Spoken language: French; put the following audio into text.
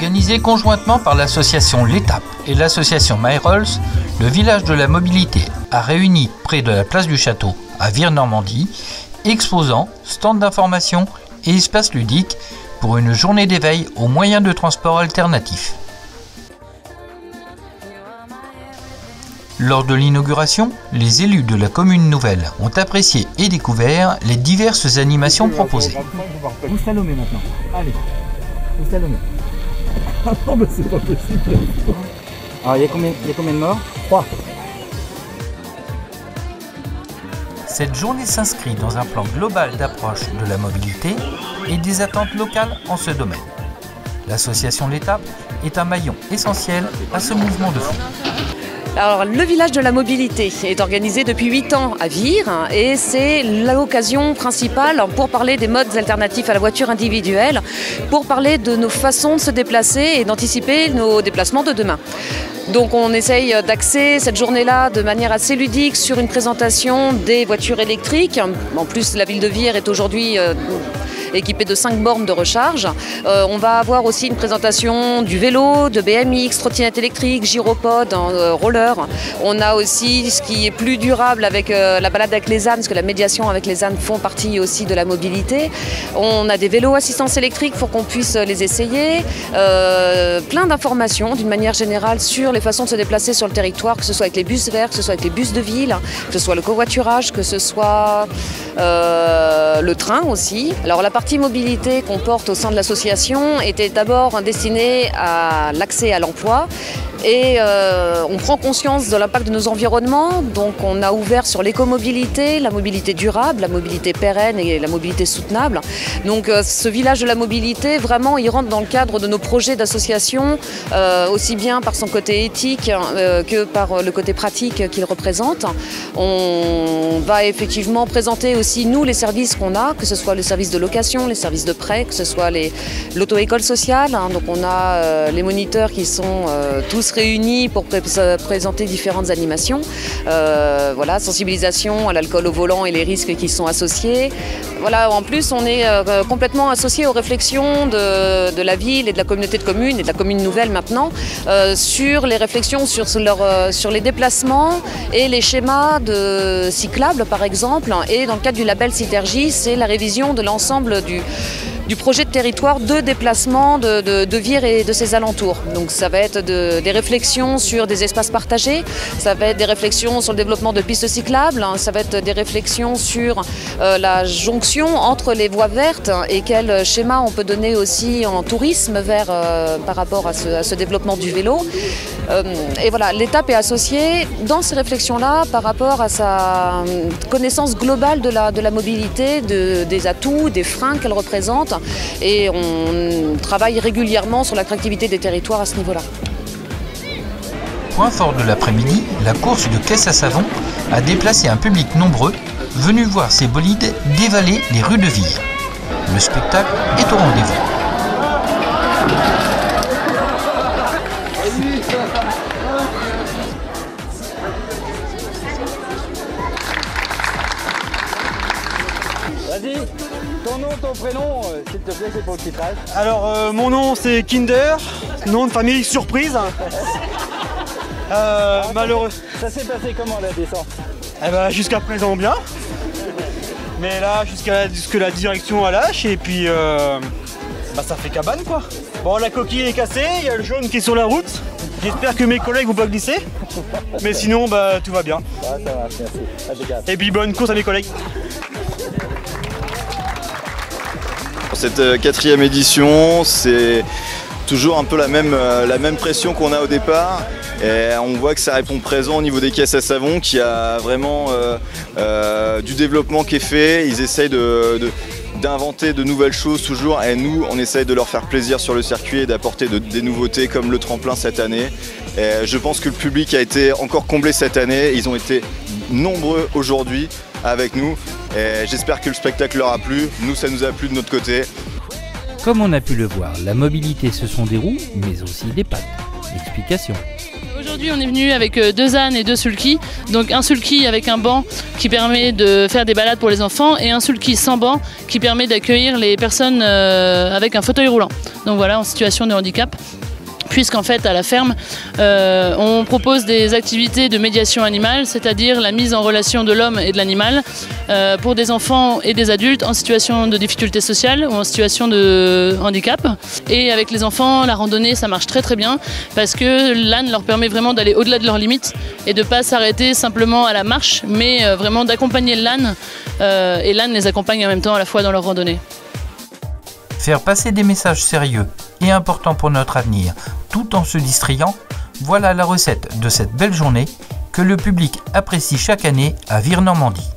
Organisé conjointement par l'association L'Étape et l'association MyRolls, le village de la mobilité a réuni près de la place du Château à Vire-Normandie, exposants, stands d'information et espaces ludiques pour une journée d'éveil aux moyens de transport alternatifs. Lors de l'inauguration, les élus de la commune nouvelle ont apprécié et découvert les diverses animations proposées. Vous slalomez maintenant. Allez, vous slalomez. Ah non, mais c'est pas possible. Alors, il y a combien de morts? 3. Cette journée s'inscrit dans un plan global d'approche de la mobilité et des attentes locales en ce domaine. L'association L'Étape est un maillon essentiel à ce mouvement de fond. Alors, le village de la mobilité est organisé depuis 8 ans à Vire et c'est l'occasion principale pour parler des modes alternatifs à la voiture individuelle, pour parler de nos façons de se déplacer et d'anticiper nos déplacements de demain. Donc on essaye d'axer cette journée-là de manière assez ludique sur une présentation des voitures électriques. En plus, la ville de Vire est aujourd'hui équipée de 5 bornes de recharge. On va avoir aussi une présentation du vélo, de BMX, trottinette électrique, gyropode, roller. On a aussi ce qui est plus durable avec la balade avec les ânes, parce que la médiation avec les ânes font partie aussi de la mobilité. On a des vélos assistance électrique pour qu'on puisse les essayer. Plein d'informations d'une manière générale sur les façons de se déplacer sur le territoire, que ce soit avec les bus verts, que ce soit avec les bus de ville, que ce soit le covoiturage, que ce soit le train aussi. Alors la partie mobilité qu'on porte au sein de l'association était d'abord destinée à l'accès à l'emploi. Et on prend conscience de l'impact de nos environnements, donc on a ouvert sur l'écomobilité, la mobilité durable, la mobilité pérenne et la mobilité soutenable. Donc ce village de la mobilité, vraiment, il rentre dans le cadre de nos projets d'association, aussi bien par son côté éthique que par le côté pratique qu'il représente. On va effectivement présenter aussi, nous, les services qu'on a, que ce soit les services de location, les services de prêt, que ce soit l'auto-école sociale. Donc on a les moniteurs qui sont tous réunis pour présenter différentes animations. Voilà, sensibilisation à l'alcool au volant et les risques qui sont associés. Voilà, en plus, on est complètement associé aux réflexions de la ville et de la communauté de communes et de la commune nouvelle maintenant sur les réflexions sur les déplacements et les schémas de cyclables par exemple. Et dans le cadre du label Citergie, c'est la révision de l'ensemble du projet de territoire de déplacement de Vire et de ses alentours. Donc ça va être des réflexions sur des espaces partagés, ça va être des réflexions sur le développement de pistes cyclables, ça va être des réflexions sur la jonction entre les voies vertes et quel schéma on peut donner aussi en tourisme vert par rapport à ce développement du vélo. Et voilà, l'Étape est associée dans ces réflexions-là par rapport à sa connaissance globale de la mobilité, des atouts, des freins qu'elle représente. Et on travaille régulièrement sur l'attractivité des territoires à ce niveau-là. Point fort de l'après-midi, la course de caisse à savon a déplacé un public nombreux venu voir ces bolides dévaler les rues de Vire. Le spectacle est au rendez-vous. Vas-y, ton nom, ton prénom, s'il te plaît, c'est pour le titrage. Alors, mon nom c'est Kinder, nom de famille surprise. Malheureux. Ça s'est passé comment la descente? Eh ben, jusqu'à présent bien. Mais là, jusqu'à que la direction a lâche et puis ça fait cabane quoi. Bon, la coquille est cassée, il y a le jaune qui est sur la route. J'espère que mes collègues vont pas glisser. Mais sinon, tout va bien. Ah, ça marche, merci. Impeccable. Et puis bonne course à mes collègues. Cette 4e édition, c'est toujours un peu la même pression qu'on a au départ. Et on voit que ça répond présent au niveau des caisses à savon, qu'il y a vraiment du développement qui est fait. Ils essayent d'inventer de nouvelles choses toujours et nous on essaye de leur faire plaisir sur le circuit et d'apporter des nouveautés comme le tremplin cette année. Et je pense que le public a été encore comblé cette année, ils ont été nombreux aujourd'hui avec nous et j'espère que le spectacle leur a plu, nous ça nous a plu de notre côté. Comme on a pu le voir, la mobilité ce sont des roues mais aussi des pattes. Explication. Aujourd'hui Aujourd'hui, on est venu avec 2 ânes et 2 sulky. Donc un sulky avec un banc qui permet de faire des balades pour les enfants et un sulky sans banc qui permet d'accueillir les personnes avec un fauteuil roulant. Donc voilà, en situation de handicap. Puisqu'en fait, à la ferme, on propose des activités de médiation animale, c'est-à-dire la mise en relation de l'homme et de l'animal pour des enfants et des adultes en situation de difficulté sociale ou en situation de handicap. Et avec les enfants, la randonnée, ça marche très très bien parce que l'âne leur permet vraiment d'aller au-delà de leurs limites et de ne pas s'arrêter simplement à la marche, mais vraiment d'accompagner l'âne et l'âne les accompagne en même temps à la fois dans leur randonnée. Faire passer des messages sérieux et importants pour notre avenir, tout en se distrayant, voilà la recette de cette belle journée que le public apprécie chaque année à Vire-Normandie.